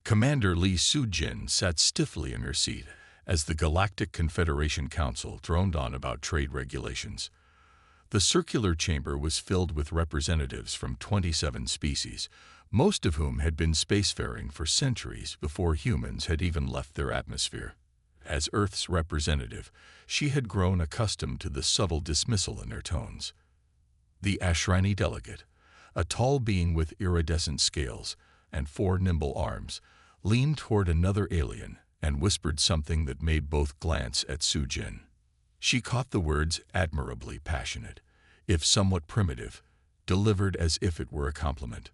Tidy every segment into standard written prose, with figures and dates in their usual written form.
Commander Lee Soo-jin sat stiffly in her seat as the Galactic Confederation Council droned on about trade regulations. The circular chamber was filled with representatives from 27 species, most of whom had been spacefaring for centuries before humans had even left their atmosphere. As Earth's representative, she had grown accustomed to the subtle dismissal in their tones. The Ashrani delegate, a tall being with iridescent scales and 4 nimble arms, leaned toward another alien and whispered something that made both glance at Soo-jin. She caught the words admirably passionate, if somewhat primitive, delivered as if it were a compliment.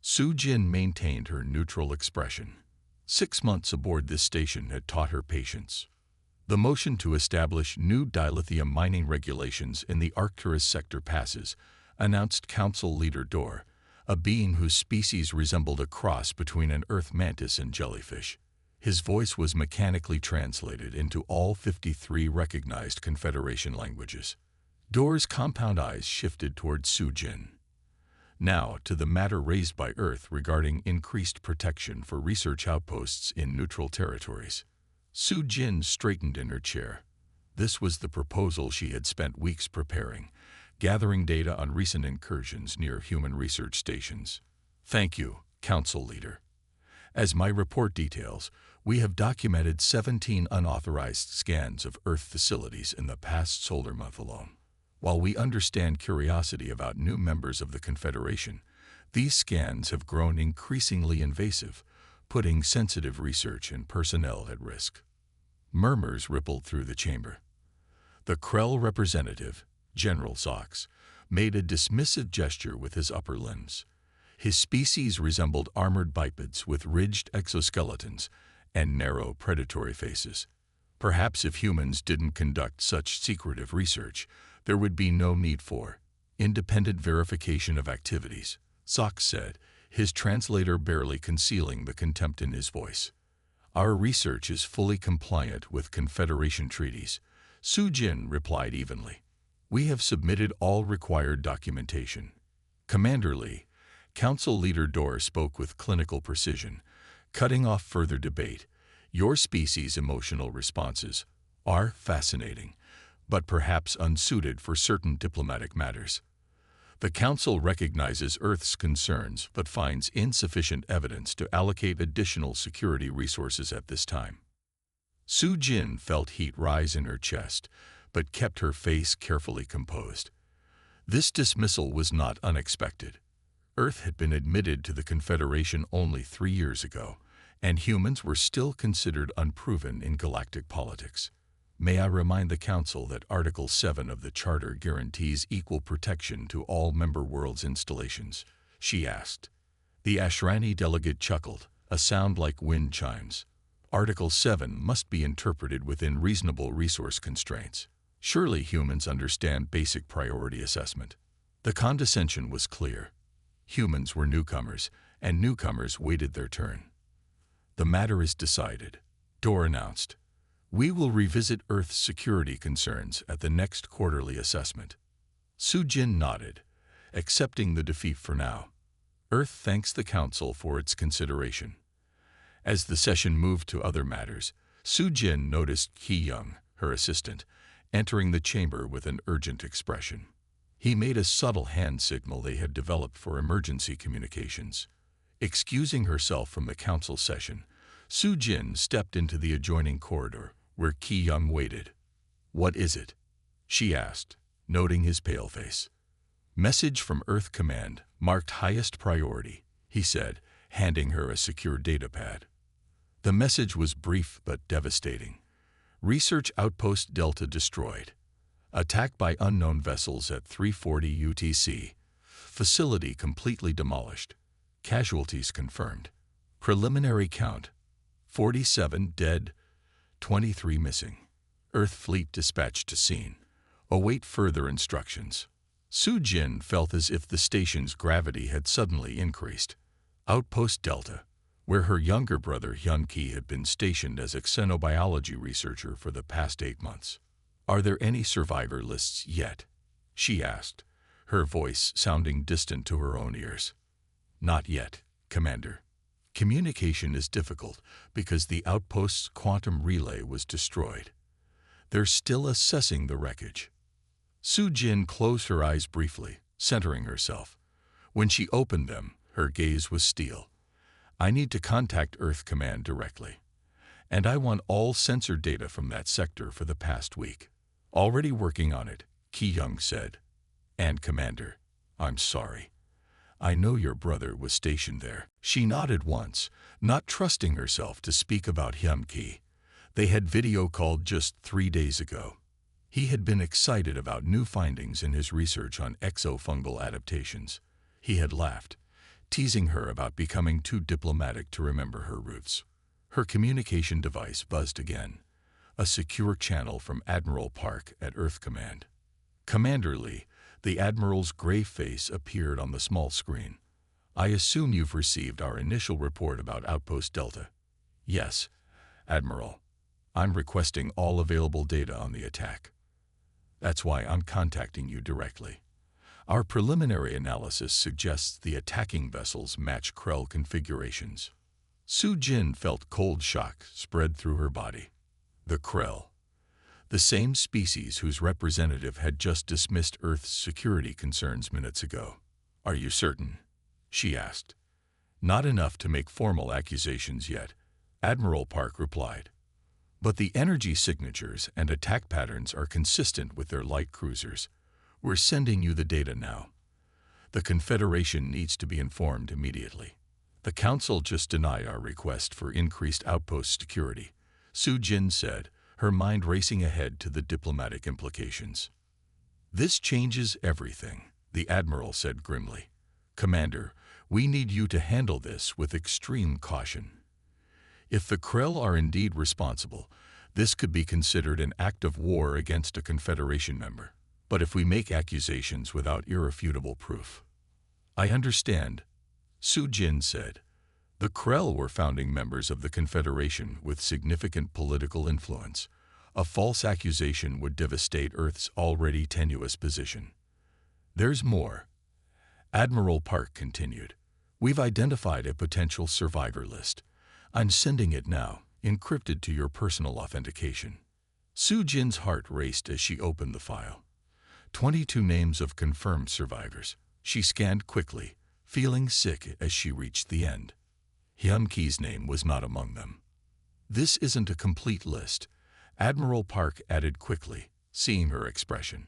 Soo-jin maintained her neutral expression. 6 months aboard this station had taught her patience. The motion to establish new dilithium mining regulations in the Arcturus sector passes, announced Council Leader Dor, a being whose species resembled a cross between an earth mantis and jellyfish. His voice was mechanically translated into all 53 recognized Confederation languages. Dor's compound eyes shifted toward Soo-jin. Now to the matter raised by Earth regarding increased protection for research outposts in neutral territories. Soo-jin straightened in her chair. This was the proposal she had spent weeks preparing, gathering data on recent incursions near human research stations. Thank you, Council Leader. As my report details, we have documented 17 unauthorized scans of Earth facilities in the past solar month alone. While we understand curiosity about new members of the Confederation, these scans have grown increasingly invasive, putting sensitive research and personnel at risk. Murmurs rippled through the chamber. The Krell representative, General Zox, made a dismissive gesture with his upper limbs. His species resembled armored bipeds with ridged exoskeletons and narrow predatory faces. Perhaps if humans didn't conduct such secretive research, there would be no need for independent verification of activities, Zox said, his translator barely concealing the contempt in his voice. Our research is fully compliant with Confederation treaties, Soo-jin replied evenly. We have submitted all required documentation. Commander Lee, Council Leader Dor spoke with clinical precision, cutting off further debate. Your species' emotional responses are fascinating, but perhaps unsuited for certain diplomatic matters. The Council recognizes Earth's concerns but finds insufficient evidence to allocate additional security resources at this time. Soo-jin felt heat rise in her chest, but kept her face carefully composed. This dismissal was not unexpected. Earth had been admitted to the Confederation only 3 years ago, and humans were still considered unproven in galactic politics. May I remind the Council that Article 7 of the Charter guarantees equal protection to all member worlds' installations, she asked. The Ashrani delegate chuckled, a sound like wind chimes. Article 7 must be interpreted within reasonable resource constraints. Surely humans understand basic priority assessment. The condescension was clear. Humans were newcomers, and newcomers waited their turn. The matter is decided, Dor announced. We will revisit Earth's security concerns at the next quarterly assessment. Soo-jin nodded, accepting the defeat for now. Earth thanks the Council for its consideration. As the session moved to other matters, Soo-jin noticed Ki-young, her assistant, entering the chamber with an urgent expression. He made a subtle hand signal they had developed for emergency communications. Excusing herself from the Council session, Soo-jin stepped into the adjoining corridor, where Ki-young waited. What is it? She asked, noting his pale face. Message from Earth Command, marked highest priority, he said, handing her a secure datapad. The message was brief but devastating. Research Outpost Delta destroyed. Attack by unknown vessels at 3:40 UTC. Facility completely demolished. Casualties confirmed. Preliminary count: 47 dead, 23 missing. Earth fleet dispatched to scene. Await further instructions. Soo-jin felt as if the station's gravity had suddenly increased. Outpost Delta, where her younger brother Hyun-ki had been stationed as a xenobiology researcher for the past 8 months. Are there any survivor lists yet? She asked, her voice sounding distant to her own ears. Not yet, Commander. Communication is difficult because the outpost's quantum relay was destroyed. They're still assessing the wreckage. Su-Jin closed her eyes briefly, centering herself. When she opened them, her gaze was steel. I need to contact Earth Command directly. And I want all sensor data from that sector for the past week. Already working on it, Ki-young said. And Commander, I'm sorry. I know your brother was stationed there. She nodded once, not trusting herself to speak about Hyun-ki. They had video called just 3 days ago. He had been excited about new findings in his research on exofungal adaptations. He had laughed, teasing her about becoming too diplomatic to remember her roots. Her communication device buzzed again, a secure channel from Admiral Park at Earth Command. Commander Lee, the Admiral's gray face appeared on the small screen. I assume you've received our initial report about Outpost Delta. Yes, Admiral. I'm requesting all available data on the attack. That's why I'm contacting you directly. Our preliminary analysis suggests the attacking vessels match Krell configurations. Su-Jin felt cold shock spread through her body. The Krell, the same species whose representative had just dismissed Earth's security concerns minutes ago. Are you certain? She asked. Not enough to make formal accusations yet, Admiral Park replied. But the energy signatures and attack patterns are consistent with their light cruisers. We're sending you the data now. The Confederation needs to be informed immediately. The Council just denied our request for increased outpost security, Su-Jin said, her mind racing ahead to the diplomatic implications. This changes everything, the Admiral said grimly. Commander, we need you to handle this with extreme caution. If the Krell are indeed responsible, this could be considered an act of war against a Confederation member. But if we make accusations without irrefutable proof. I understand, Su-Jin said. The Krell were founding members of the Confederation with significant political influence. A false accusation would devastate Earth's already tenuous position. There's more. Admiral Park continued. We've identified a potential survivor list. I'm sending it now, encrypted to your personal authentication. Su-Jin's heart raced as she opened the file. 22 names of confirmed survivors. She scanned quickly, feeling sick as she reached the end. Hyun-Ki's name was not among them. This isn't a complete list, Admiral Park added quickly, seeing her expression.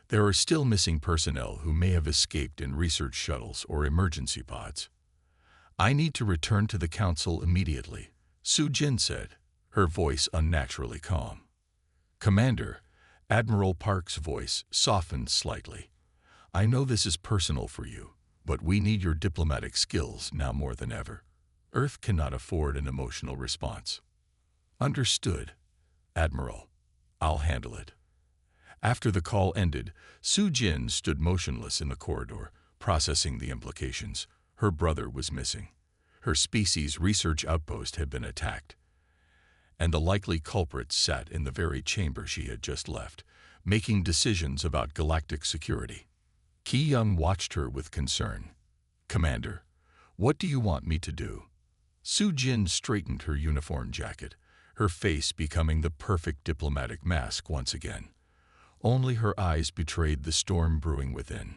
There are still missing personnel who may have escaped in research shuttles or emergency pods. I need to return to the Council immediately, Su-Jin said, her voice unnaturally calm. Commander, Admiral Park's voice softened slightly. I know this is personal for you, but we need your diplomatic skills now more than ever. Earth cannot afford an emotional response. Understood, Admiral. I'll handle it. After the call ended, Su-Jin stood motionless in the corridor, processing the implications. Her brother was missing. Her species' research outpost had been attacked. And the likely culprits sat in the very chamber she had just left, making decisions about galactic security. Ki-young watched her with concern. Commander, what do you want me to do? Su-Jin straightened her uniform jacket, her face becoming the perfect diplomatic mask once again. Only her eyes betrayed the storm brewing within.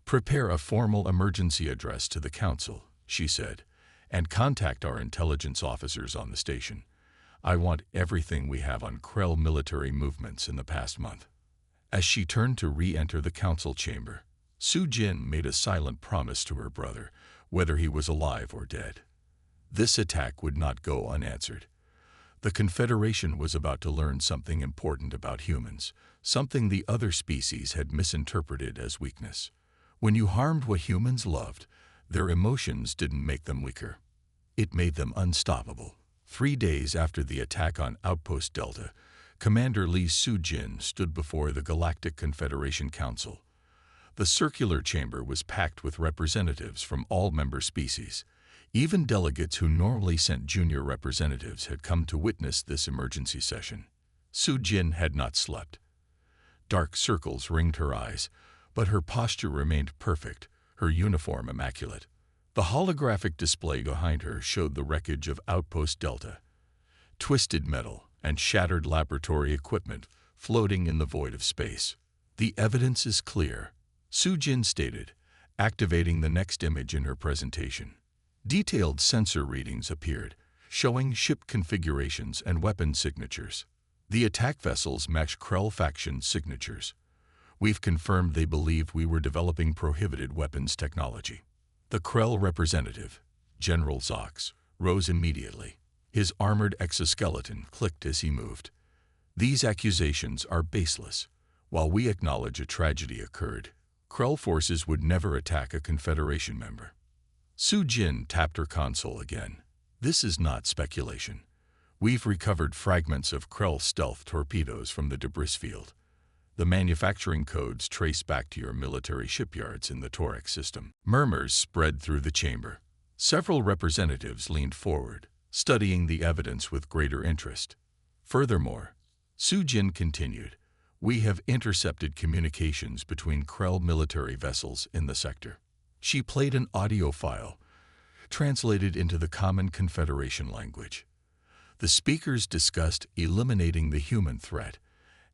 Prepare a formal emergency address to the Council, she said, and contact our intelligence officers on the station. I want everything we have on Krell military movements in the past month. As she turned to re-enter the Council chamber, Su-Jin made a silent promise to her brother, whether he was alive or dead. This attack would not go unanswered. The Confederation was about to learn something important about humans, something the other species had misinterpreted as weakness. When you harmed what humans loved, their emotions didn't make them weaker. It made them unstoppable. 3 days after the attack on Outpost Delta, Commander Lee Su-Jin stood before the Galactic Confederation Council. The circular chamber was packed with representatives from all member species. Even delegates who normally sent junior representatives had come to witness this emergency session. Su-Jin had not slept. Dark circles ringed her eyes, but her posture remained perfect, her uniform immaculate. The holographic display behind her showed the wreckage of Outpost Delta, twisted metal, and shattered laboratory equipment floating in the void of space. "The evidence is clear," Sujin stated, activating the next image in her presentation. Detailed sensor readings appeared, showing ship configurations and weapon signatures. The attack vessels match Krell faction signatures. "We've confirmed they believe we were developing prohibited weapons technology." The Krell representative, General Zox, rose immediately. His armored exoskeleton clicked as he moved. "These accusations are baseless. While we acknowledge a tragedy occurred, Krell forces would never attack a Confederation member." Su Jin tapped her console again. "This is not speculation. We've recovered fragments of Krell stealth torpedoes from the debris field. The manufacturing codes trace back to your military shipyards in the Torek system." Murmurs spread through the chamber. Several representatives leaned forward, studying the evidence with greater interest. Furthermore, Su Jin continued, "We have intercepted communications between Krell military vessels in the sector." She played an audio file, translated into the common Confederation language. The speakers discussed eliminating the human threat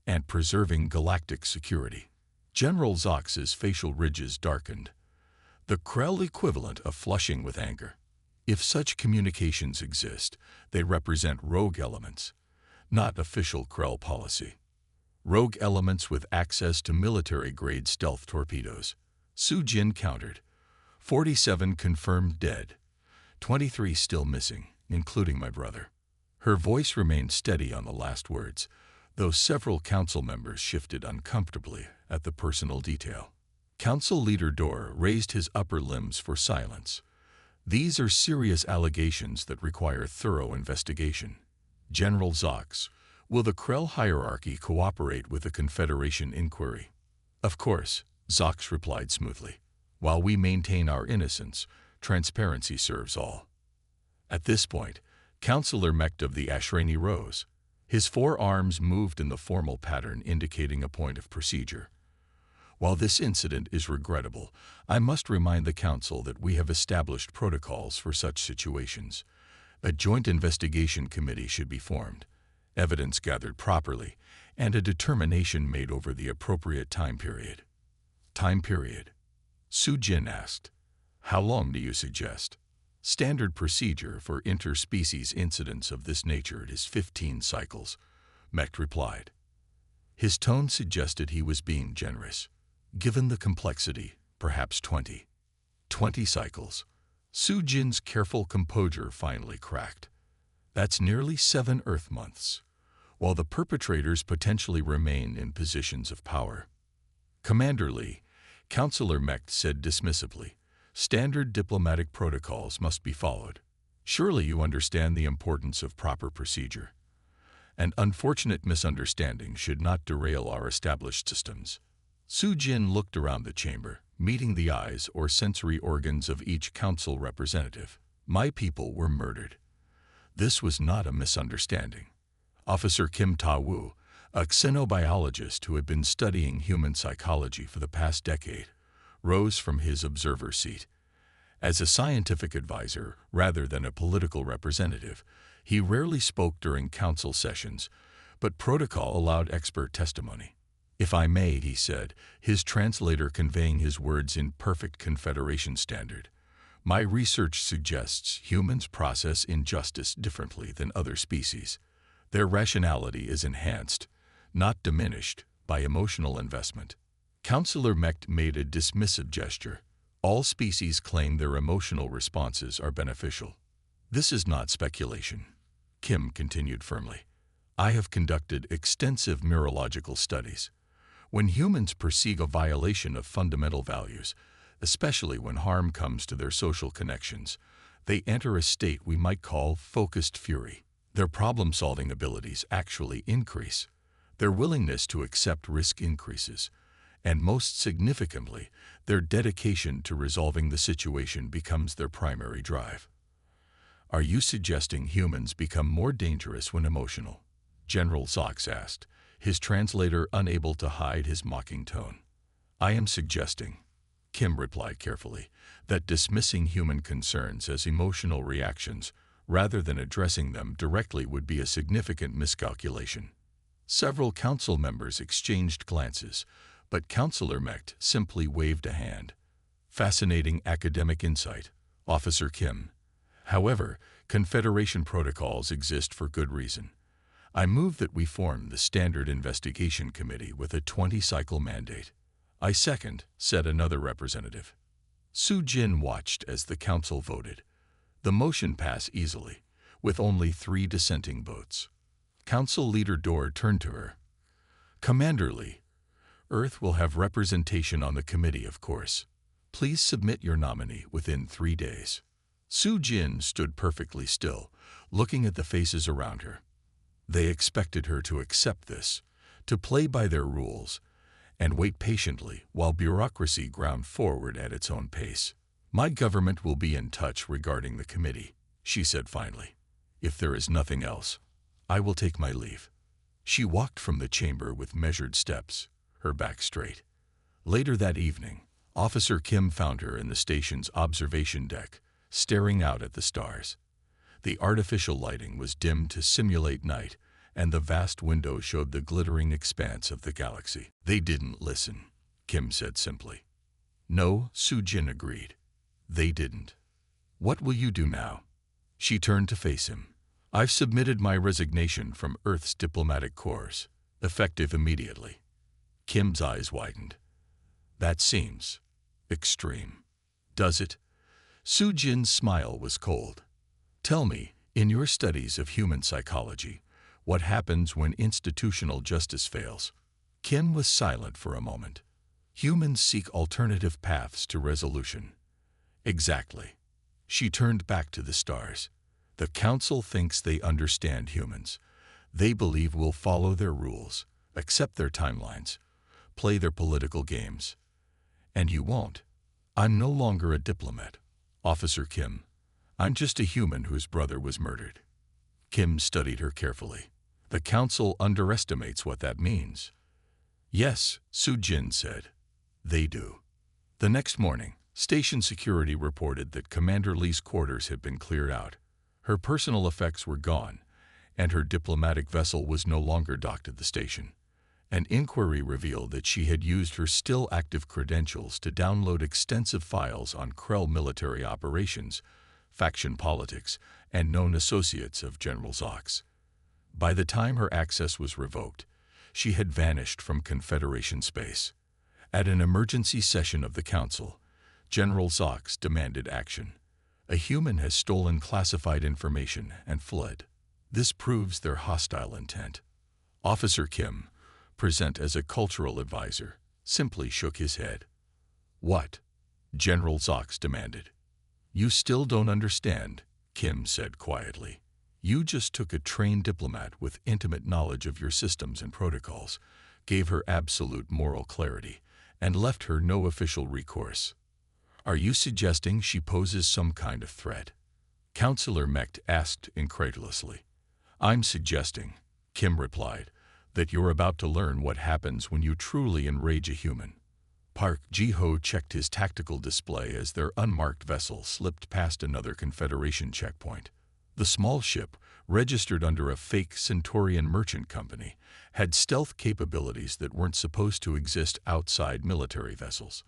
and preserving galactic security. General Zox's facial ridges darkened, the Krell equivalent of flushing with anger. If such communications exist, they represent rogue elements, not official Krell policy. Rogue elements with access to military-grade stealth torpedoes. Su Jin countered. 47 confirmed dead, 23 still missing, including my brother. Her voice remained steady on the last words, though several council members shifted uncomfortably at the personal detail. Council Leader Dor raised his upper limbs for silence. "These are serious allegations that require thorough investigation." General Zox, "Will the Krell hierarchy cooperate with the Confederation inquiry?" "Of course," Zox replied smoothly. "While we maintain our innocence, transparency serves all." At this point, Councillor Mecht of the Ashrani rose. His forearms moved in the formal pattern indicating a point of procedure. "While this incident is regrettable, I must remind the Council that we have established protocols for such situations. A joint investigation committee should be formed, evidence gathered properly, and a determination made over the appropriate time period." "Time period?" Su Jin asked. "How long do you suggest?" "Standard procedure for interspecies incidents of this nature is 15 cycles," Mecht replied. His tone suggested he was being generous. "Given the complexity, perhaps 20. 20 cycles." Su Jin's careful composure finally cracked. "That's nearly 7 Earth months, while the perpetrators potentially remain in positions of power." "Commander Lee," Councillor Mecht said dismissively, "standard diplomatic protocols must be followed. Surely you understand the importance of proper procedure. An unfortunate misunderstanding should not derail our established systems." Su Jin looked around the chamber, meeting the eyes or sensory organs of each council representative. "My people were murdered. This was not a misunderstanding." Officer Kim Ta-woo, a xenobiologist who had been studying human psychology for the past decade, rose from his observer seat. As a scientific advisor rather than a political representative, he rarely spoke during council sessions, but protocol allowed expert testimony. "If I may," he said, his translator conveying his words in perfect Confederation standard, "my research suggests humans process injustice differently than other species. Their rationality is enhanced, not diminished, by emotional investment." Councillor Mecht made a dismissive gesture. "All species claim their emotional responses are beneficial." "This is not speculation," Kim continued firmly. "I have conducted extensive neurological studies. When humans perceive a violation of fundamental values, especially when harm comes to their social connections, they enter a state we might call focused fury. Their problem-solving abilities actually increase. Their willingness to accept risk increases. And most significantly, their dedication to resolving the situation becomes their primary drive." "Are you suggesting humans become more dangerous when emotional?" General Zox asked, his translator unable to hide his mocking tone. "I am suggesting," Kim replied carefully, that dismissing human concerns as emotional reactions rather than addressing them directly would be a significant miscalculation. Several council members exchanged glances, but Counselor Mecht simply waved a hand. Fascinating academic insight, Officer Kim. However, Confederation protocols exist for good reason. I move that we form the Standard Investigation Committee with a 20-cycle mandate. I second, said another representative. Su Jin watched as the council voted. The motion passed easily, with only 3 dissenting votes. Council Leader Dor turned to her. Commander Lee, Earth will have representation on the committee, of course. Please submit your nominee within 3 days. Su Jin stood perfectly still, looking at the faces around her. They expected her to accept this, to play by their rules, and wait patiently while bureaucracy ground forward at its own pace. My government will be in touch regarding the committee, she said finally. If there is nothing else, I will take my leave. She walked from the chamber with measured steps, her back straight. Later that evening, Officer Kim found her in the station's observation deck, staring out at the stars. The artificial lighting was dimmed to simulate night, and the vast window showed the glittering expanse of the galaxy. They didn't listen, Kim said simply. No, Su Jin agreed. They didn't. What will you do now? She turned to face him. I've submitted my resignation from Earth's diplomatic corps, effective immediately. Kim's eyes widened. That seems extreme. Does it? Su Jin's smile was cold. Tell me, in your studies of human psychology, what happens when institutional justice fails? Kim was silent for a moment. Humans seek alternative paths to resolution. Exactly. She turned back to the stars. The Council thinks they understand humans. They believe we'll follow their rules, accept their timelines, play their political games. And you won't. I'm no longer a diplomat, Officer Kim. I'm just a human whose brother was murdered. Kim studied her carefully. The Council underestimates what that means. Yes, Su Jin said. They do. The next morning, station security reported that Commander Lee's quarters had been cleared out. Her personal effects were gone, and her diplomatic vessel was no longer docked at the station. An inquiry revealed that she had used her still-active credentials to download extensive files on Krell military operations, faction politics, and known associates of General Zox. By the time her access was revoked, she had vanished from Confederation space. At an emergency session of the Council, General Zox demanded action. A human has stolen classified information and fled. This proves their hostile intent. Officer Kim, present as a cultural advisor, simply shook his head. What? General Zox demanded. You still don't understand, Kim said quietly. You just took a trained diplomat with intimate knowledge of your systems and protocols, gave her absolute moral clarity, and left her no official recourse. Are you suggesting she poses some kind of threat? Counselor Mecht asked incredulously. I'm suggesting, Kim replied, that you're about to learn what happens when you truly enrage a human. Park Ji-ho checked his tactical display as their unmarked vessel slipped past another Confederation checkpoint. The small ship, registered under a fake Centaurian merchant company, had stealth capabilities that weren't supposed to exist outside military vessels.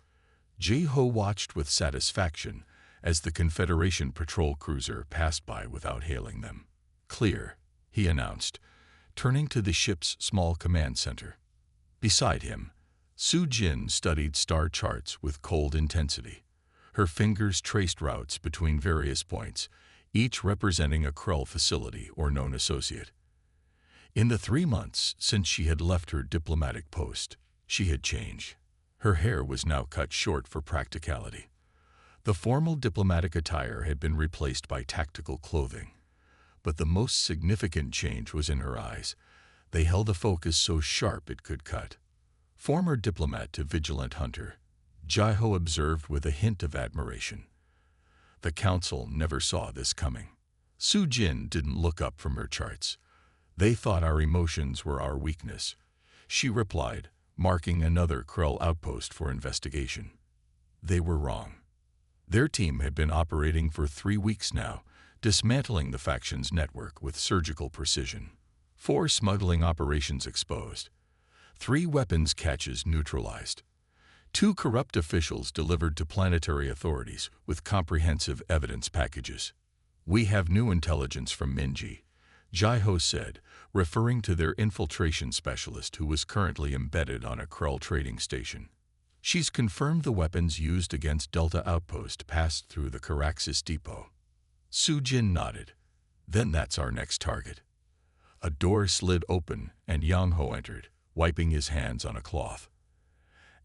Ji-ho watched with satisfaction as the Confederation patrol cruiser passed by without hailing them. Clear, he announced, turning to the ship's small command center. Beside him, Su Jin studied star charts with cold intensity. Her fingers traced routes between various points, each representing a Krell facility or known associate. In the 3 months since she had left her diplomatic post, she had changed. Her hair was now cut short for practicality. The formal diplomatic attire had been replaced by tactical clothing. But the most significant change was in her eyes. They held a focus so sharp it could cut. Former diplomat to vigilant hunter, Ji-ho observed with a hint of admiration. The Council never saw this coming. Su Jin didn't look up from her charts. They thought our emotions were our weakness. She replied, marking another Krell outpost for investigation. They were wrong. Their team had been operating for 3 weeks now, dismantling the faction's network with surgical precision. 4 smuggling operations exposed. 3 weapons caches neutralized. 2 corrupt officials delivered to planetary authorities with comprehensive evidence packages. We have new intelligence from Minji, Jai-Ho said, referring to their infiltration specialist who was currently embedded on a Krell trading station. She's confirmed the weapons used against Delta Outpost passed through the Caraxis depot. Su-Jin nodded. Then that's our next target. A door slid open and Yang-Ho entered, wiping his hands on a cloth.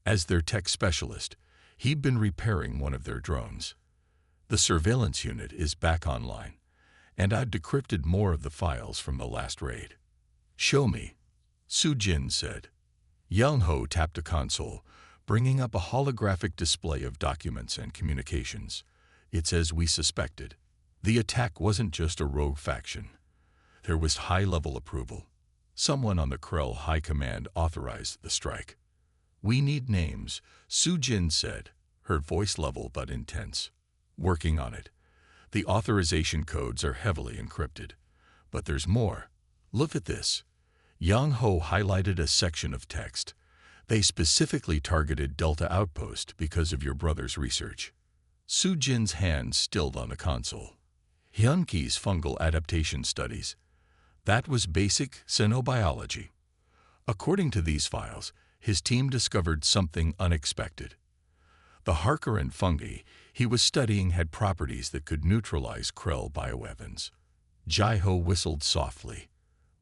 As their tech specialist, he'd been repairing one of their drones. The surveillance unit is back online, and I've decrypted more of the files from the last raid. Show me, Su-Jin said. Yang-Ho tapped a console, bringing up a holographic display of documents and communications. It's as we suspected. The attack wasn't just a rogue faction. There was high-level approval. Someone on the Krell High Command authorized the strike. We need names, Su-Jin said, her voice level but intense. Working on it. The authorization codes are heavily encrypted. But there's more. Look at this. Yang-Ho highlighted a section of text. They specifically targeted Delta Outpost because of your brother's research. Su-Jin's hand stilled on the console. Hyunki's fungal adaptation studies. That was basic xenobiology. According to these files, his team discovered something unexpected. The Harkeran fungi he was studying had properties that could neutralize Krell bioweapons. Jai-Ho whistled softly.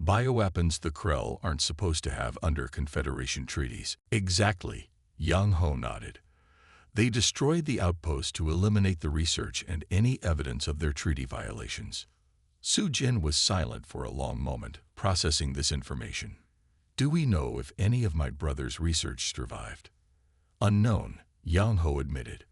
Bioweapons the Krell aren't supposed to have under Confederation treaties. Exactly, Yang-Ho nodded. They destroyed the outpost to eliminate the research and any evidence of their treaty violations. Su-Jin was silent for a long moment, processing this information. Do we know if any of my brother's research survived? Unknown, Yang-Ho admitted.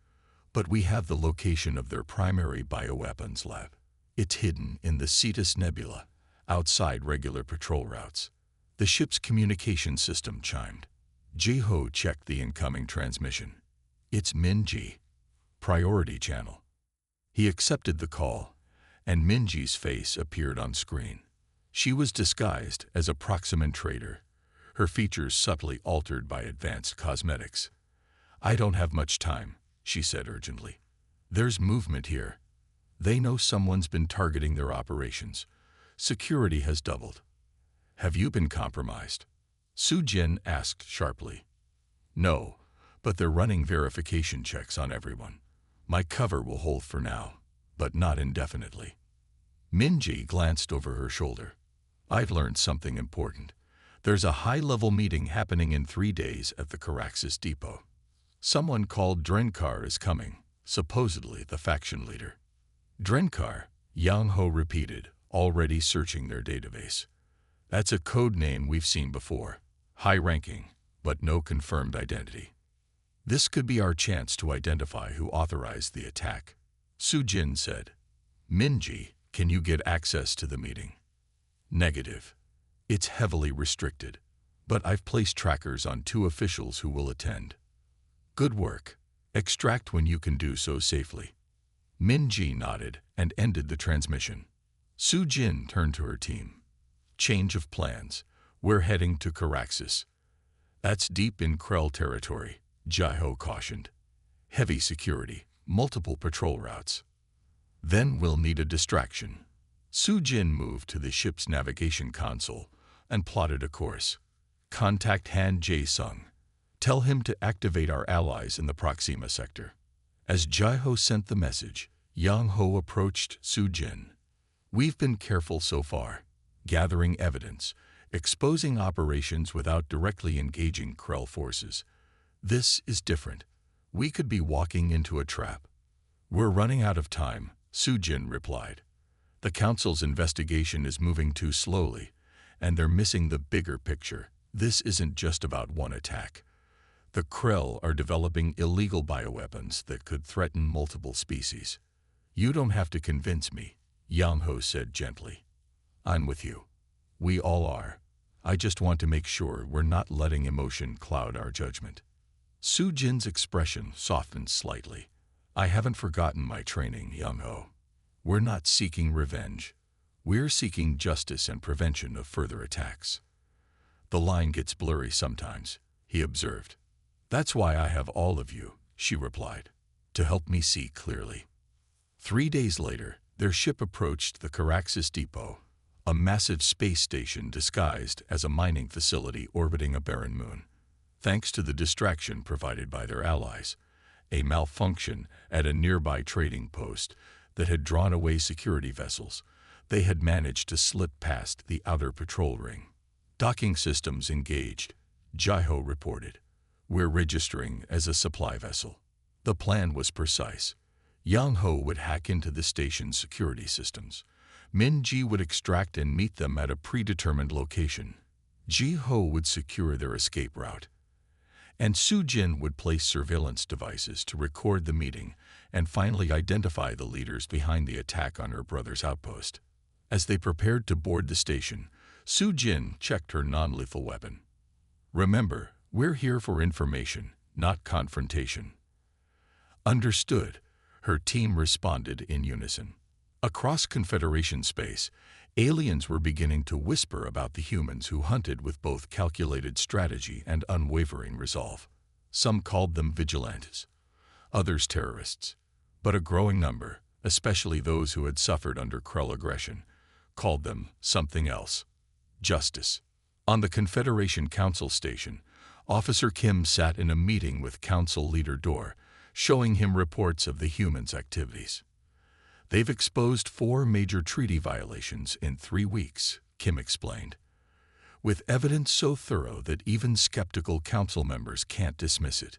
But we have the location of their primary bioweapons lab. It's hidden in the Cetus Nebula, outside regular patrol routes. The ship's communication system chimed. Jai-Ho checked the incoming transmission. It's Minji. Priority channel. He accepted the call, and Minji's face appeared on screen. She was disguised as a Proximan trader, her features subtly altered by advanced cosmetics. I don't have much time, she said urgently. There's movement here. They know someone's been targeting their operations. Security has doubled. Have you been compromised? Su-Jin asked sharply. No, but they're running verification checks on everyone. My cover will hold for now, but not indefinitely. Minji glanced over her shoulder. I've learned something important. There's a high-level meeting happening in 3 days at the Caraxis depot. Someone called Drenkar is coming, supposedly the faction leader. Drenkar, Yang-Ho repeated, already searching their database. That's a code name we've seen before. High-ranking, but no confirmed identity. This could be our chance to identify who authorized the attack, Su-Jin said. Minji, can you get access to the meeting? Negative. It's heavily restricted, but I've placed trackers on 2 officials who will attend. Good work. Extract when you can do so safely. Minji nodded and ended the transmission. Su-Jin turned to her team. Change of plans. We're heading to Caraxis. That's deep in Krell territory, Jai-Ho cautioned. Heavy security, multiple patrol routes. Then we'll need a distraction. Su-Jin moved to the ship's navigation console and plotted a course. Contact Han Jae-sung. Tell him to activate our allies in the Proxima sector. As Jai-Ho sent the message, Yang-Ho approached Su-Jin. We've been careful so far, gathering evidence, exposing operations without directly engaging Krell forces. This is different. We could be walking into a trap. We're running out of time, Su-Jin replied. The Council's investigation is moving too slowly, and they're missing the bigger picture. This isn't just about one attack. The Krell are developing illegal bioweapons that could threaten multiple species. You don't have to convince me, Yang-Ho said gently. I'm with you. We all are. I just want to make sure we're not letting emotion cloud our judgment. Su Jin's expression softened slightly. I haven't forgotten my training, young ho. We're not seeking revenge. We're seeking justice and prevention of further attacks. The line gets blurry sometimes, he observed. That's why I have all of you, she replied, to help me see clearly. 3 days later, their ship approached the Caraxes Depot, a massive space station disguised as a mining facility orbiting a barren moon. Thanks to the distraction provided by their allies, a malfunction at a nearby trading post that had drawn away security vessels, they had managed to slip past the outer patrol ring. Docking systems engaged, Jaiho reported. We're registering as a supply vessel. The plan was precise. Yang Ho would hack into the station's security systems. Min Ji would extract and meet them at a predetermined location. Ji Ho would secure their escape route. And Su Jin would place surveillance devices to record the meeting and finally identify the leaders behind the attack on her brother's outpost. As they prepared to board the station, Su Jin checked her non-lethal weapon. Remember, we're here for information, not confrontation. Understood, her team responded in unison. Across Confederation space, aliens were beginning to whisper about the humans who hunted with both calculated strategy and unwavering resolve. Some called them vigilantes, others terrorists, but a growing number, especially those who had suffered under Krell aggression, called them something else: justice. On the Confederation Council station, Officer Kim sat in a meeting with Council Leader Dor, showing him reports of the humans' activities. They've exposed 4 major treaty violations in 3 weeks, Kim explained, with evidence so thorough that even skeptical council members can't dismiss it.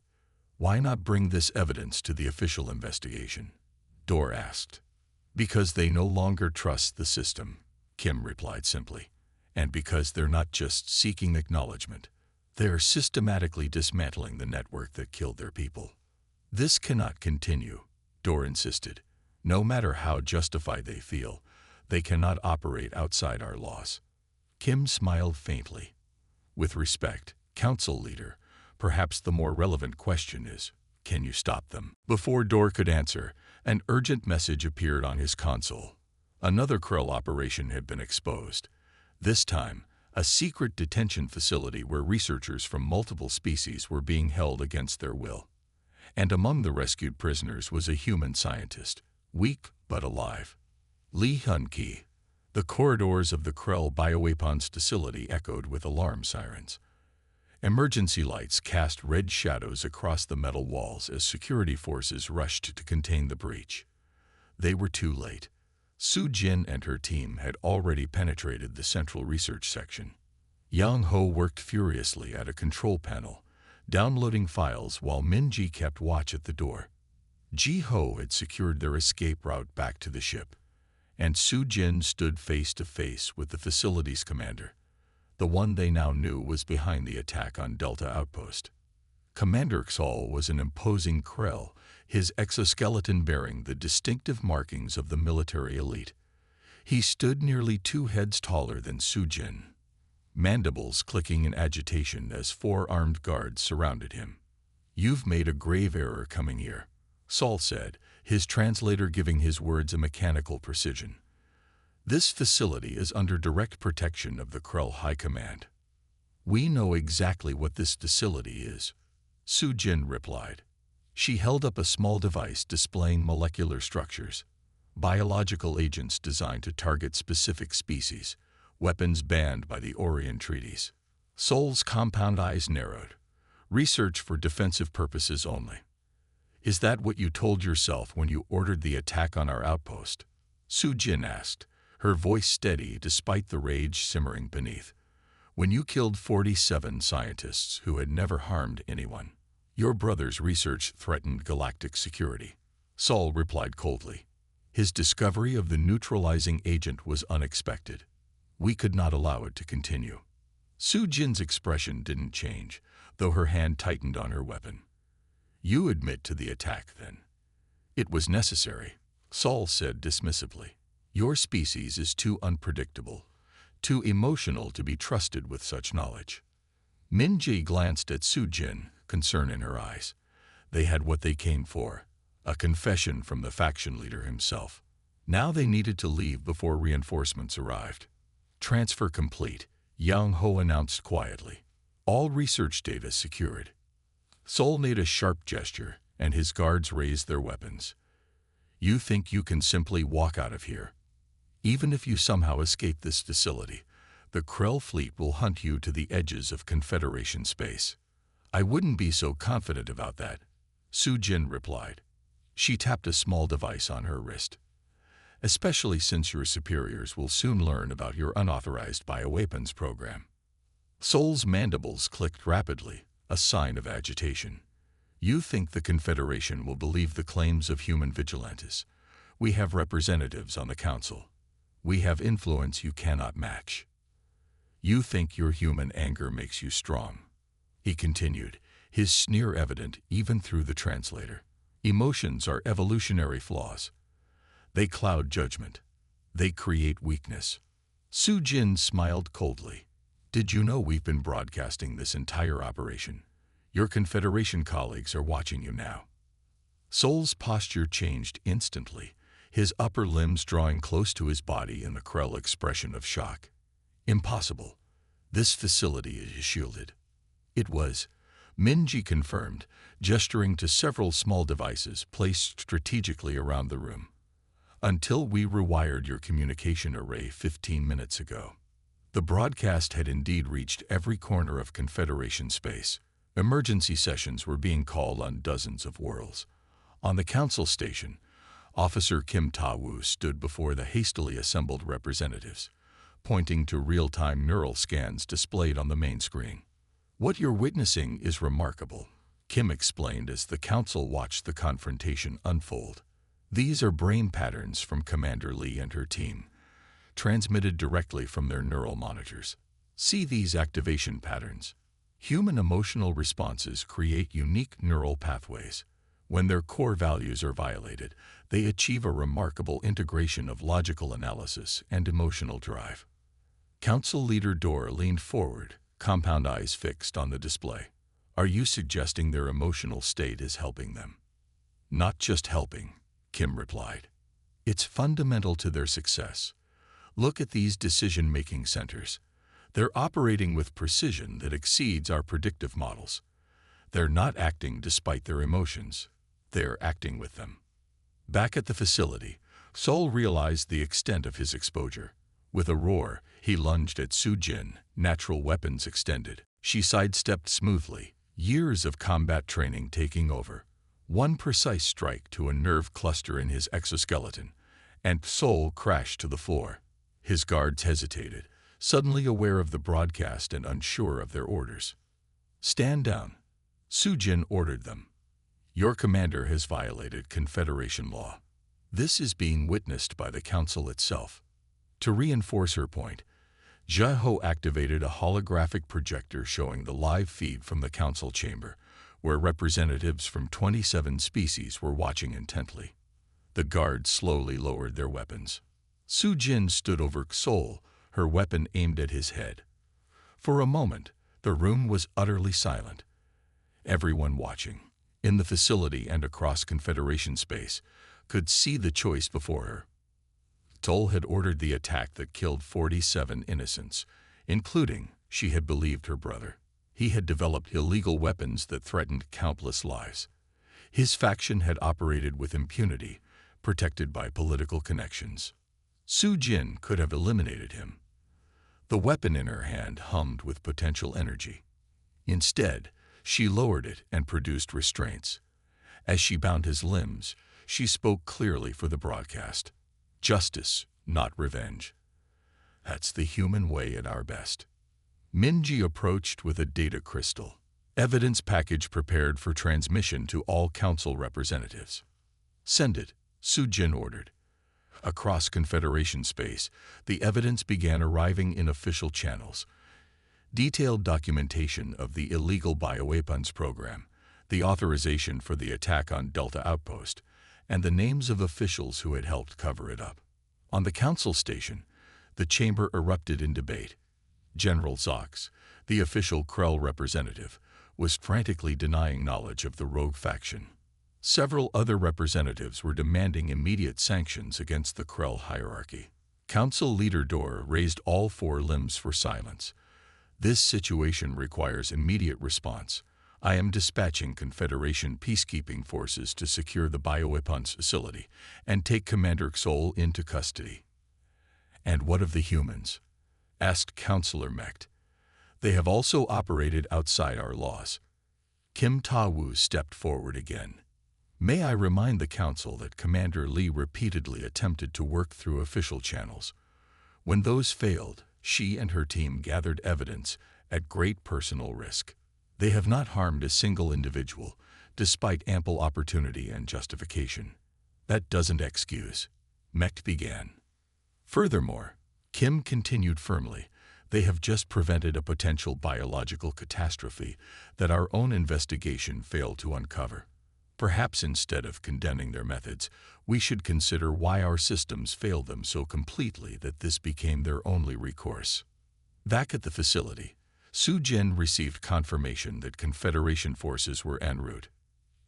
Why not bring this evidence to the official investigation? Dor asked. Because they no longer trust the system, Kim replied simply, and because they're not just seeking acknowledgement, they're systematically dismantling the network that killed their people. This cannot continue, Dor insisted. No matter how justified they feel, they cannot operate outside our laws. Kim smiled faintly. With respect, Council Leader, perhaps the more relevant question is, can you stop them? Before Dor could answer, an urgent message appeared on his console. Another Krell operation had been exposed. This time, a secret detention facility where researchers from multiple species were being held against their will. And among the rescued prisoners was a human scientist, weak but alive. Lee Hun-ki. The corridors of the Krell bioweapons facility echoed with alarm sirens. Emergency lights cast red shadows across the metal walls as security forces rushed to contain the breach. They were too late. Su Jin and her team had already penetrated the central research section. Yang Ho worked furiously at a control panel, downloading files while Min Ji kept watch at the door. Ji Ho had secured their escape route back to the ship, and Su Jin stood face to face with the facility's commander, the one they now knew was behind the attack on Delta Outpost. Commander Xol was an imposing Krell, his exoskeleton bearing the distinctive markings of the military elite. He stood nearly 2 heads taller than Su Jin, mandibles clicking in agitation as 4 armed guards surrounded him. You've made a grave error coming here, Saul said, his translator giving his words a mechanical precision. This facility is under direct protection of the Krell High Command. We know exactly what this facility is, Su Jin replied. She held up a small device displaying molecular structures, biological agents designed to target specific species, weapons banned by the Orion treaties. Sol's compound eyes narrowed. Research for defensive purposes only. Is that what you told yourself when you ordered the attack on our outpost? Su Jin asked, her voice steady despite the rage simmering beneath. When you killed 47 scientists who had never harmed anyone, your brother's research threatened galactic security. Saul replied coldly. His discovery of the neutralizing agent was unexpected. We could not allow it to continue. Su Jin's expression didn't change, though her hand tightened on her weapon. You admit to the attack, then. It was necessary, Saul said dismissively. Your species is too unpredictable, too emotional to be trusted with such knowledge. Min Ji glanced at Su Jin, concern in her eyes. They had what they came for, a confession from the faction leader himself. Now they needed to leave before reinforcements arrived. Transfer complete, Yang Ho announced quietly. All research data secured. Sol made a sharp gesture, and his guards raised their weapons. You think you can simply walk out of here? Even if you somehow escape this facility, the Krell fleet will hunt you to the edges of Confederation space. I wouldn't be so confident about that, Su Jin replied. She tapped a small device on her wrist. Especially since your superiors will soon learn about your unauthorized bioweapons program. Sol's mandibles clicked rapidly, a sign of agitation. You think the Confederation will believe the claims of human vigilantes? We have representatives on the council. We have influence you cannot match. You think your human anger makes you strong, he continued, his sneer evident even through the translator. Emotions are evolutionary flaws. They cloud judgment. They create weakness. Su Jin smiled coldly. Did you know we've been broadcasting this entire operation? Your Confederation colleagues are watching you now. Sol's posture changed instantly, his upper limbs drawing close to his body in the Krell expression of shock. Impossible. This facility is shielded. It was, Minji confirmed, gesturing to several small devices placed strategically around the room. Until we rewired your communication array 15 minutes ago. The broadcast had indeed reached every corner of Confederation space. Emergency sessions were being called on dozens of worlds. On the council station, Officer Kim Ta-woo stood before the hastily assembled representatives, pointing to real-time neural scans displayed on the main screen. What you're witnessing is remarkable, Kim explained as the council watched the confrontation unfold. These are brain patterns from Commander Lee and her team, transmitted directly from their neural monitors. See these activation patterns. Human emotional responses create unique neural pathways. When their core values are violated, they achieve a remarkable integration of logical analysis and emotional drive. Council Leader Dor leaned forward, compound eyes fixed on the display. Are you suggesting their emotional state is helping them? Not just helping, Kim replied. It's fundamental to their success. Look at these decision-making centers. They're operating with precision that exceeds our predictive models. They're not acting despite their emotions. They're acting with them. Back at the facility, Sol realized the extent of his exposure. With a roar, he lunged at Su Jin, natural weapons extended. She sidestepped smoothly, years of combat training taking over. One precise strike to a nerve cluster in his exoskeleton, and Sol crashed to the floor. His guards hesitated, suddenly aware of the broadcast and unsure of their orders. Stand down, Su Jin ordered them. Your commander has violated Confederation law. This is being witnessed by the Council itself. To reinforce her point, Jeho activated a holographic projector showing the live feed from the Council chamber, where representatives from 27 species were watching intently. The guards slowly lowered their weapons. Su Jin stood over Sol, her weapon aimed at his head. For a moment, the room was utterly silent. Everyone watching, in the facility and across Confederation space, could see the choice before her. Sol had ordered the attack that killed 47 innocents, including, she had believed, her brother. He had developed illegal weapons that threatened countless lives. His faction had operated with impunity, protected by political connections. Su Jin could have eliminated him. The weapon in her hand hummed with potential energy. Instead, she lowered it and produced restraints. As she bound his limbs, she spoke clearly for the broadcast. Justice, not revenge. That's the human way at our best. Minji approached with a data crystal, evidence package prepared for transmission to all council representatives. Send it, Su Jin ordered. Across Confederation space, the evidence began arriving in official channels. Detailed documentation of the illegal bioweapons program, the authorization for the attack on Delta Outpost, and the names of officials who had helped cover it up. On the council station, the chamber erupted in debate. General Zox, the official Krell representative, was frantically denying knowledge of the rogue faction. Several other representatives were demanding immediate sanctions against the Krell hierarchy. Council Leader Dor raised all four limbs for silence. This situation requires immediate response. I am dispatching Confederation peacekeeping forces to secure the bioweapons facility and take Commander Xol into custody. And what of the humans? Asked Councillor Mecht. They have also operated outside our laws. Kim Ta-Wu stepped forward again. May I remind the Council that Commander Lee repeatedly attempted to work through official channels. When those failed, she and her team gathered evidence at great personal risk. They have not harmed a single individual, despite ample opportunity and justification. That doesn't excuse. Mecht began. Furthermore, Kim continued firmly, they have just prevented a potential biological catastrophe that our own investigation failed to uncover. Perhaps instead of condemning their methods, we should consider why our systems failed them so completely that this became their only recourse. Back at the facility, Su Jin received confirmation that Confederation forces were en route.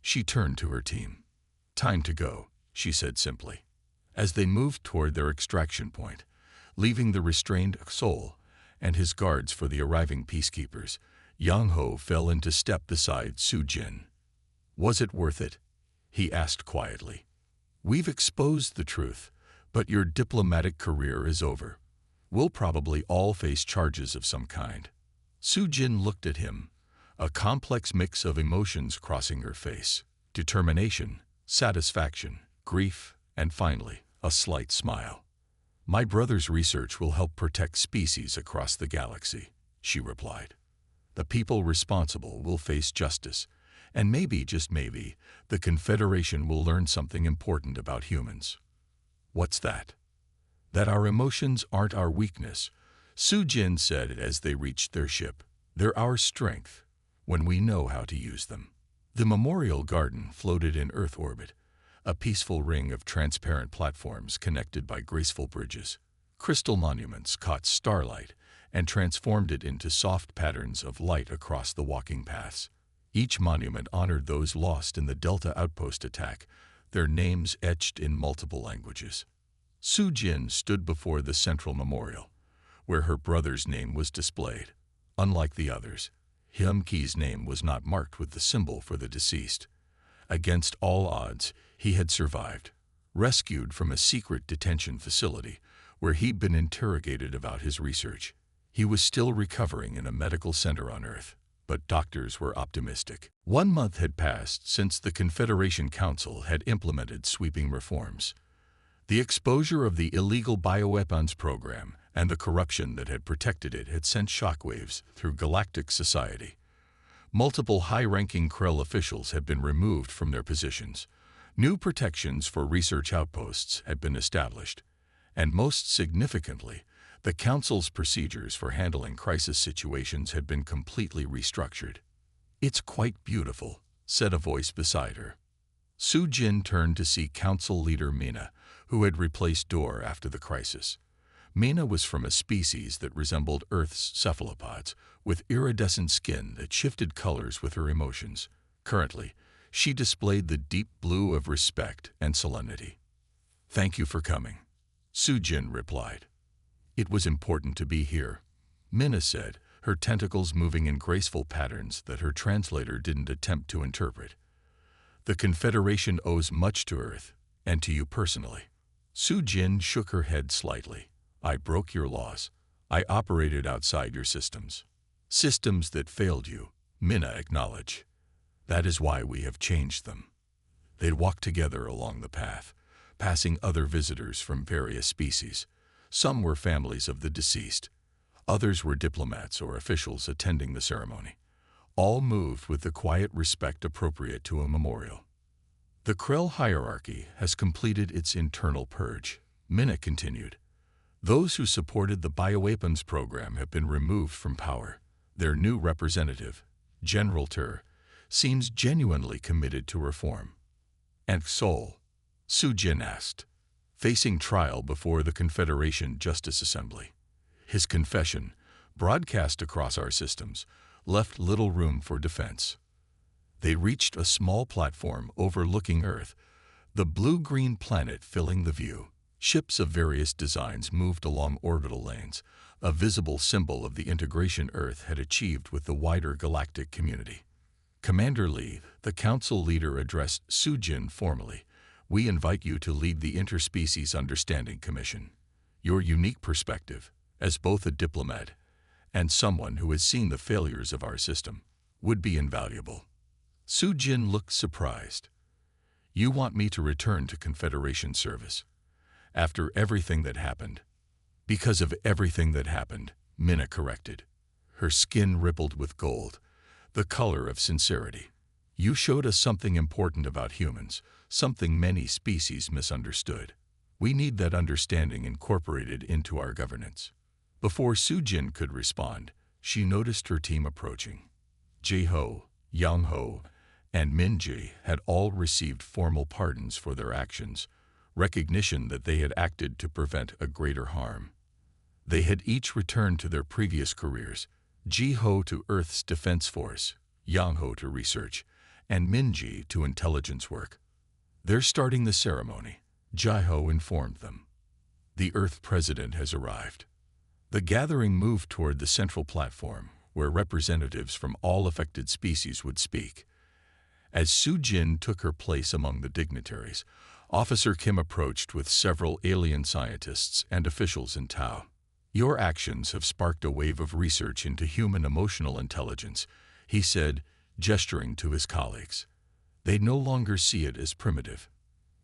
She turned to her team. Time to go, she said simply. As they moved toward their extraction point, leaving the restrained Xol and his guards for the arriving peacekeepers, Yang Ho fell into step beside Su Jin. Was it worth it? He asked quietly. We've exposed the truth, but your diplomatic career is over. We'll probably all face charges of some kind. Su Jin looked at him, a complex mix of emotions crossing her face. Determination, satisfaction, grief, and finally, a slight smile. My brother's research will help protect species across the galaxy, she replied. The people responsible will face justice, and maybe, just maybe, the Confederation will learn something important about humans. What's that? That our emotions aren't our weakness, Su Jin said as they reached their ship. They're our strength, when we know how to use them. The memorial garden floated in Earth orbit, a peaceful ring of transparent platforms connected by graceful bridges. Crystal monuments caught starlight and transformed it into soft patterns of light across the walking paths. Each monument honored those lost in the Delta Outpost attack, their names etched in multiple languages. Su Jin stood before the central memorial, where her brother's name was displayed. Unlike the others, Hyum-Ki's name was not marked with the symbol for the deceased. Against all odds, he had survived, rescued from a secret detention facility where he'd been interrogated about his research. He was still recovering in a medical center on Earth, but doctors were optimistic. 1 month had passed since the Confederation Council had implemented sweeping reforms. The exposure of the illegal bioweapons program and the corruption that had protected it had sent shockwaves through galactic society. Multiple high-ranking Krell officials had been removed from their positions. New protections for research outposts had been established. And most significantly, the Council's procedures for handling crisis situations had been completely restructured. It's quite beautiful, said a voice beside her. Su Jin turned to see Council Leader Mina, who had replaced Dor after the crisis. Mina was from a species that resembled Earth's cephalopods, with iridescent skin that shifted colors with her emotions. Currently, she displayed the deep blue of respect and solemnity. Thank you for coming, Su Jin replied. It was important to be here, Mina said, her tentacles moving in graceful patterns that her translator didn't attempt to interpret. The Confederation owes much to Earth, and to you personally. Su Jin shook her head slightly. I broke your laws. I operated outside your systems. Systems that failed you, Mina acknowledged. That is why we have changed them. They'd walk together along the path, passing other visitors from various species. Some were families of the deceased. Others were diplomats or officials attending the ceremony. All moved with the quiet respect appropriate to a memorial. The Krell hierarchy has completed its internal purge, Mina continued. Those who supported the bioweapons program have been removed from power. Their new representative, General Tur, seems genuinely committed to reform. And Xol? Su Jin asked, facing trial before the Confederation Justice Assembly. His confession, broadcast across our systems, left little room for defense. They reached a small platform overlooking Earth, the blue-green planet filling the view. Ships of various designs moved along orbital lanes, a visible symbol of the integration Earth had achieved with the wider galactic community. Commander Lee, the council leader, addressed Sujin formally. "We invite you to lead the Interspecies Understanding Commission. Your unique perspective, as both a diplomat and someone who has seen the failures of our system, would be invaluable." Sujin looked surprised. "You want me to return to Confederation service? After everything that happened?" "Because of everything that happened," Minna corrected. Her skin rippled with gold, the color of sincerity. "You showed us something important about humans, something many species misunderstood. We need that understanding incorporated into our governance." Before Sujin could respond, she noticed her team approaching. Jae-ho, Yang-ho, and Min-ji had all received formal pardons for their actions, recognition that they had acted to prevent a greater harm. They had each returned to their previous careers, Jae-ho to Earth's Defense Force, Yang-ho to research, and Min-ji to intelligence work. "They're starting the ceremony," Jae-ho informed them. "The Earth President has arrived." The gathering moved toward the central platform, where representatives from all affected species would speak. As Sujin took her place among the dignitaries, Officer Kim approached with several alien scientists and officials in Tau. "Your actions have sparked a wave of research into human emotional intelligence," he said, gesturing to his colleagues. "They no longer see it as primitive.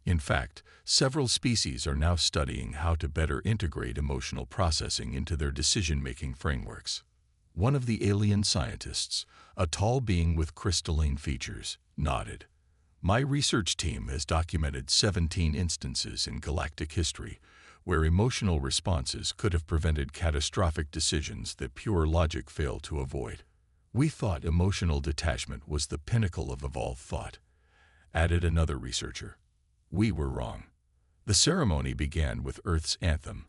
In fact, several species are now studying how to better integrate emotional processing into their decision-making frameworks." One of the alien scientists, a tall being with crystalline features, nodded. "My research team has documented 17 instances in galactic history where emotional responses could have prevented catastrophic decisions that pure logic failed to avoid. We thought emotional detachment was the pinnacle of evolved thought," added another researcher. "We were wrong." The ceremony began with Earth's anthem,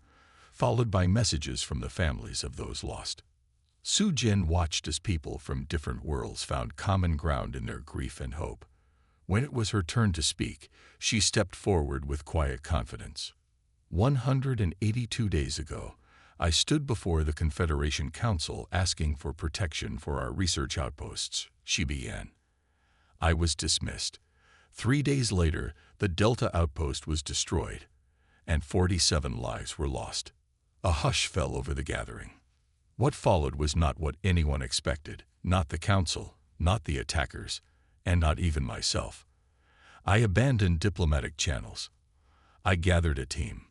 followed by messages from the families of those lost. Sujin watched as people from different worlds found common ground in their grief and hope. When it was her turn to speak, she stepped forward with quiet confidence. 182 days ago, I stood before the Confederation Council asking for protection for our research outposts," she began. "I was dismissed. 3 days later, the Delta outpost was destroyed, and 47 lives were lost." A hush fell over the gathering. What followed was not what anyone expected, not the Council, not the attackers, and not even myself. I abandoned diplomatic channels. I gathered a team.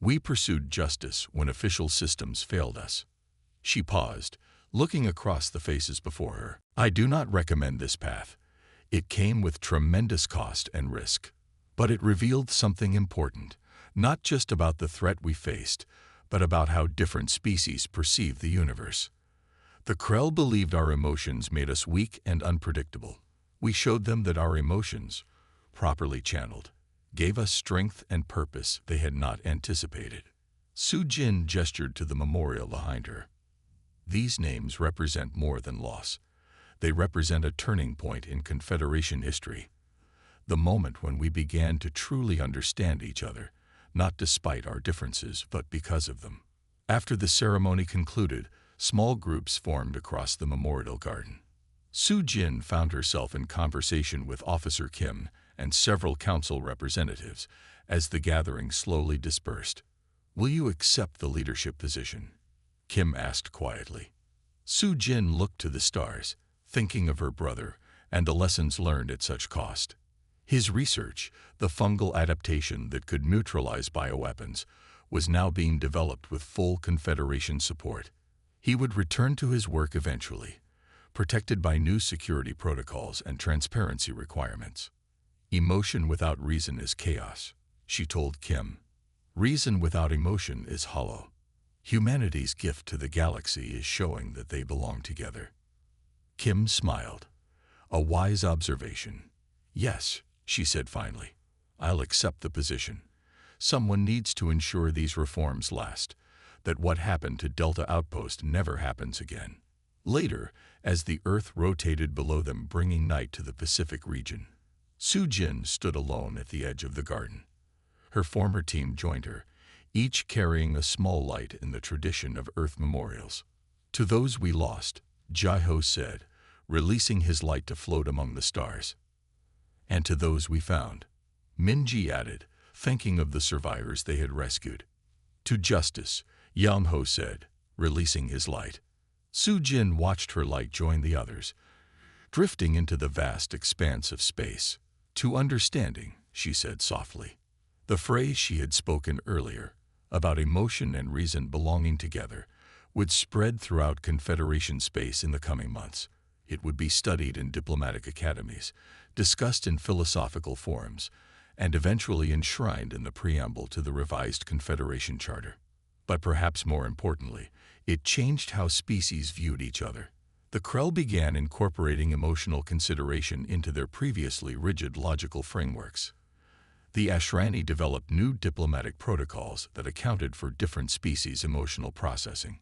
We pursued justice when official systems failed us. She paused, looking across the faces before her. "I do not recommend this path. It came with tremendous cost and risk. But it revealed something important, not just about the threat we faced, but about how different species perceive the universe. The Krell believed our emotions made us weak and unpredictable. We showed them that our emotions, properly channeled, gave us strength and purpose they had not anticipated." Sujin gestured to the memorial behind her. "These names represent more than loss. They represent a turning point in Confederation history. The moment when we began to truly understand each other, not despite our differences, but because of them." After the ceremony concluded, small groups formed across the memorial garden. Sujin found herself in conversation with Officer Kim and several council representatives as the gathering slowly dispersed. "Will you accept the leadership position?" Kim asked quietly. Sujin looked to the stars, thinking of her brother and the lessons learned at such cost. His research, the fungal adaptation that could neutralize bioweapons, was now being developed with full Confederation support. He would return to his work eventually, protected by new security protocols and transparency requirements. "Emotion without reason is chaos," she told Kim. "Reason without emotion is hollow. Humanity's gift to the galaxy is showing that they belong together." Kim smiled. "A wise observation. Yes," she said finally, "I'll accept the position. Someone needs to ensure these reforms last, that what happened to Delta Outpost never happens again." Later, as the Earth rotated below them, bringing night to the Pacific region, Su-jin stood alone at the edge of the garden. Her former team joined her, each carrying a small light in the tradition of Earth memorials. "To those we lost," Jai-ho said, releasing his light to float among the stars. "And to those we found," Minji added, thinking of the survivors they had rescued. "To justice," Yang-ho said, releasing his light. Su-jin watched her light join the others, drifting into the vast expanse of space. "To understanding," she said softly. The phrase she had spoken earlier, about emotion and reason belonging together, would spread throughout Confederation space in the coming months. It would be studied in diplomatic academies, discussed in philosophical forums, and eventually enshrined in the preamble to the revised Confederation Charter. But perhaps more importantly, it changed how species viewed each other. The Krell began incorporating emotional consideration into their previously rigid logical frameworks. The Ashrani developed new diplomatic protocols that accounted for different species' emotional processing,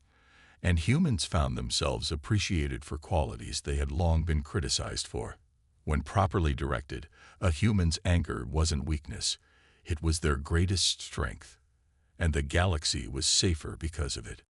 and humans found themselves appreciated for qualities they had long been criticized for. When properly directed, a human's anger wasn't weakness, it was their greatest strength, and the galaxy was safer because of it.